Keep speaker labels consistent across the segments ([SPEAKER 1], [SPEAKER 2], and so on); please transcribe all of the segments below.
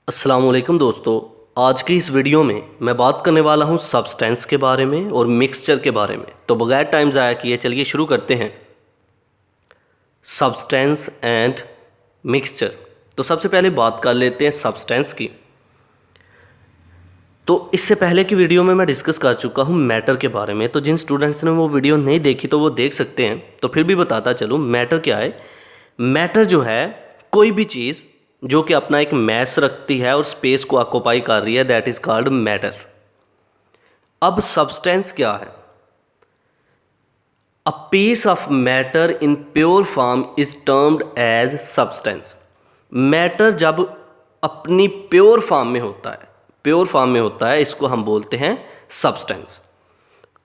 [SPEAKER 1] अस्सलाम वालेकुम दोस्तों। आज की इस वीडियो में मैं बात करने वाला हूँ सब्सटेंस के बारे में और मिक्सचर के बारे में। तो बगैर टाइम ज़ाया किए चलिए शुरू करते हैं। Substance and mixture. तो सबसे पहले बात कर लेते हैं सब्सटेंस की। तो इससे पहले की वीडियो में मैं डिस्कस कर चुका हूँ मैटर के बारे में। तो जिन स्टूडेंट्स ने वो वीडियो नहीं देखी तो वो देख सकते हैं। तो फिर भी बताता चलूँ मैटर क्या है। मैटर जो है कोई भी चीज़ जो कि अपना एक मैस रखती है और स्पेस को ऑक्यूपाई कर रही है, दैट इज कॉल्ड मैटर। अब सब्सटेंस क्या है? A piece of matter in pure form is termed as substance. Matter जब अपनी प्योर फॉर्म में होता है, इसको हम बोलते हैं सब्सटेंस।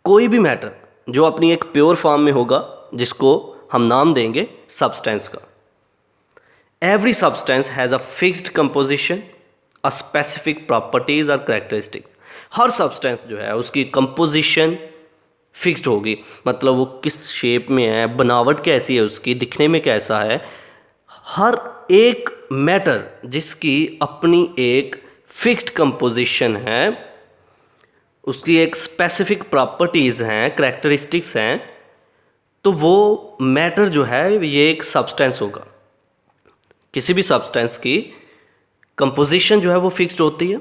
[SPEAKER 1] कोई भी मैटर जो अपनी एक प्योर फॉर्म में होगा जिसको हम नाम देंगे सब्सटेंस का। Every substance has a fixed composition, a specific properties और characteristics। हर सब्सटेंस जो है उसकी कंपोजिशन फिक्स्ड होगी, मतलब वो किस शेप में है, बनावट कैसी है, उसकी दिखने में कैसा है। हर एक मैटर जिसकी अपनी एक फिक्स्ड कंपोजिशन है, उसकी एक स्पेसिफिक प्रॉपर्टीज़ हैं, करैक्टरिस्टिक्स हैं, तो वो मैटर जो है ये एक सब्सटेंस होगा। किसी भी सब्सटेंस की कंपोजिशन जो है वो फिक्स्ड होती है,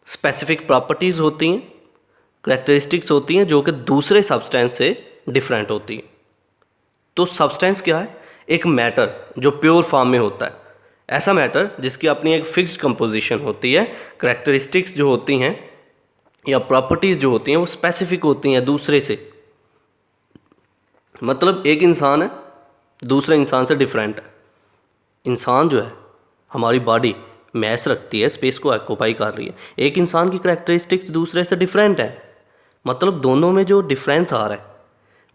[SPEAKER 1] स्पेसिफिक प्रॉपर्टीज़ होती हैं, करैक्टरिस्टिक्स होती हैं जो कि दूसरे सब्सटेंस से डिफरेंट होती हैं। तो सब्सटेंस क्या है? एक मैटर जो प्योर फॉर्म में होता है, ऐसा मैटर जिसकी अपनी एक फिक्स्ड कंपोजिशन होती है, करैक्टरिस्टिक्स जो होती हैं या प्रॉपर्टीज़ जो होती हैं वो स्पेसिफिक होती हैं दूसरे से। मतलब एक इंसान है, दूसरे इंसान से डिफरेंट है। इंसान जो है, हमारी बॉडी मैस रखती है, स्पेस को ऑक्यूपाई कर रही है। एक इंसान की करैक्टरिस्टिक्स दूसरे से डिफरेंट है, मतलब दोनों में जो डिफरेंस आ रहा है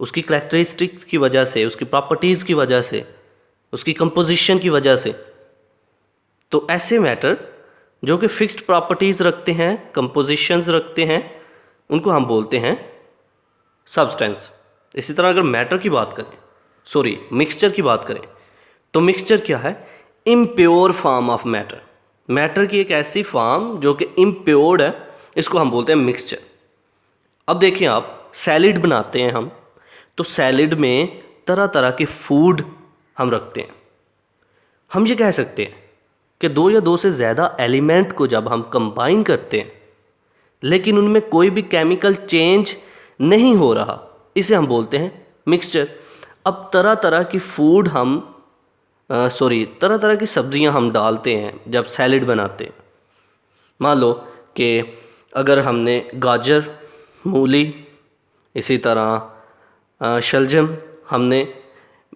[SPEAKER 1] उसकी करैक्टरिस्टिक्स की वजह से, उसकी प्रॉपर्टीज़ की वजह से, उसकी कंपोजिशन की वजह से। तो ऐसे मैटर जो कि फिक्स्ड प्रॉपर्टीज़ रखते हैं, कंपोजिशंस रखते हैं, उनको हम बोलते हैं सब्सटेंस। इसी तरह अगर मैटर की बात करें, सॉरी मिक्सचर की बात करें, तो मिक्सचर क्या है? Impure form of matter. Matter की एक ऐसी फॉर्म जो कि इम्प्योर्ड है, इसको हम बोलते हैं मिक्सचर। अब देखिए, आप सैलिड बनाते हैं हम, तो सैलिड में तरह तरह के फूड हम रखते हैं। हम ये कह सकते हैं कि दो या दो से ज़्यादा एलिमेंट को जब हम कंबाइन करते हैं लेकिन उनमें कोई भी केमिकल चेंज नहीं हो रहा, इसे हम बोलते हैं मिक्सचर। अब तरह तरह की फूड हम तरह तरह की सब्जियां हम डालते हैं जब सैलिड बनाते हैं। मान लो कि अगर हमने गाजर, मूली, इसी तरह शलजम हमने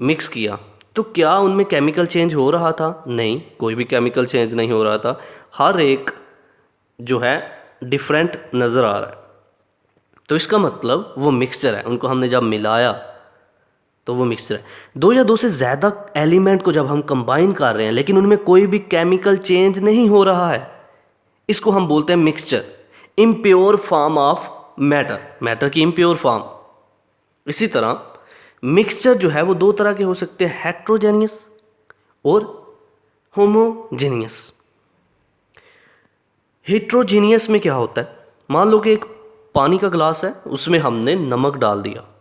[SPEAKER 1] मिक्स किया, तो क्या उनमें केमिकल चेंज हो रहा था? नहीं, कोई भी केमिकल चेंज नहीं हो रहा था। हर एक जो है डिफरेंट नज़र आ रहा है, तो इसका मतलब वो मिक्सचर है। उनको हमने जब मिलाया तो वो मिक्सचर है। दो या दो से ज़्यादा एलिमेंट को जब हम कंबाइन कर रहे हैं लेकिन उनमें कोई भी केमिकल चेंज नहीं हो रहा है, इसको हम बोलते हैं mixture. Impure form of matter, matter की इम्प्योर फॉर्म। इसी तरह मिक्सचर जो है वो दो तरह के हो सकते हैं, हेट्रोजेनियस और होमोजेनियस। हेट्रोजेनियस में क्या होता है? मान लो कि एक पानी का ग्लास है, उसमें हमने नमक डाल दिया।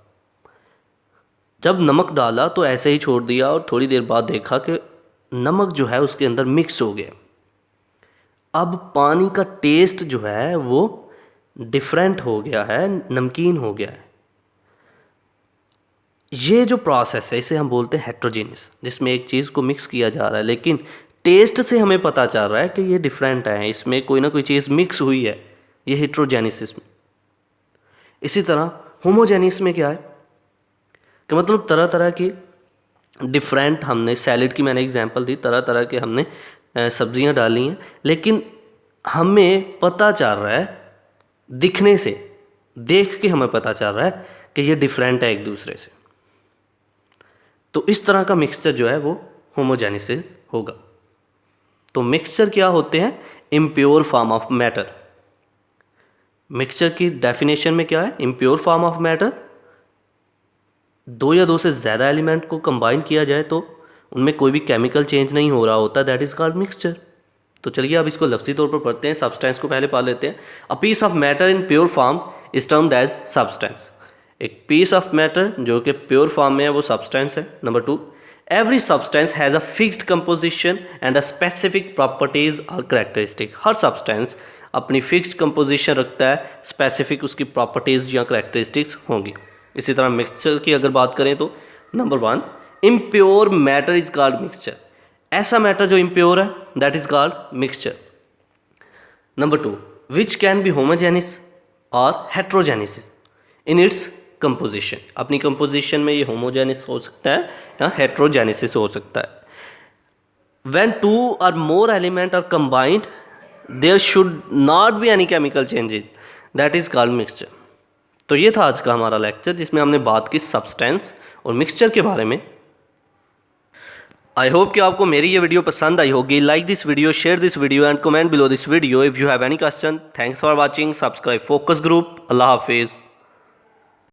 [SPEAKER 1] जब नमक डाला तो ऐसे ही छोड़ दिया और थोड़ी देर बाद देखा कि नमक जो है उसके अंदर मिक्स हो गया। अब पानी का टेस्ट जो है वो डिफरेंट हो गया है, नमकीन हो गया है। ये जो प्रोसेस है इसे हम बोलते हैं हेट्रोजेनियस, जिसमें एक चीज़ को मिक्स किया जा रहा है लेकिन टेस्ट से हमें पता चल रहा है कि ये डिफरेंट है, इसमें कोई ना कोई चीज़ मिक्स हुई है। ये हेट्रोजेनिसिस में। इसी तरह होमोजेनियस में क्या है कि मतलब तरह तरह की डिफरेंट, हमने सैलिड की मैंने एग्जांपल दी, तरह तरह के हमने सब्जियां डाली हैं लेकिन हमें पता चल रहा है, दिखने से, देख के हमें पता चल रहा है कि ये डिफरेंट है एक दूसरे से। तो इस तरह का मिक्सचर जो है वो होमोजेनिसिस होगा। तो मिक्सचर क्या होते हैं? Impure form of matter. Mixture की डेफिनेशन में क्या है? इम्प्योर फॉर्म ऑफ मैटर, दो या दो से ज़्यादा एलिमेंट को कंबाइन किया जाए तो उनमें कोई भी केमिकल चेंज नहीं हो रहा होता, दैट इज़ कॉल्ड मिक्सचर। तो चलिए अब इसको लफ्ज़ी तौर पर पढ़ते हैं। सब्सटेंस को पहले पढ़ लेते हैं। A piece of matter in pure form is termed as substance. एक पीस ऑफ मैटर जो कि प्योर फॉर्म में है वो सब्सटेंस है। Number 2, every substance has a fixed composition and a specific properties और करेक्टरिस्टिक। हर सब्सटेंस अपनी फिक्स्ड कंपोजिशन रखता है, स्पेसिफिक उसकी प्रॉपर्टीज या करेक्टरिस्टिक्स होंगी। इसी तरह मिक्सचर की अगर बात करें तो number 1, impure matter is called mixture. ऐसा मैटर जो इम्प्योर है that is called mixture. Number 2, which can be homogeneous or heterogeneous in its composition. अपनी कंपोजिशन में ये होमोजेनिस हो सकता है या हेट्रोजेनेसिस हो सकता है। When 2 or more element are combined there should not be any chemical changes, that is called mixture. तो ये था आज का हमारा लेक्चर जिसमें हमने बात की सब्सटेंस और मिक्सचर के बारे में। आई होप कि आपको मेरी ये वीडियो पसंद आई होगी। Like this video, share this video and comment below this video if you have any question. Thanks for watching. Subscribe focus group. अल्लाह हाफिज़।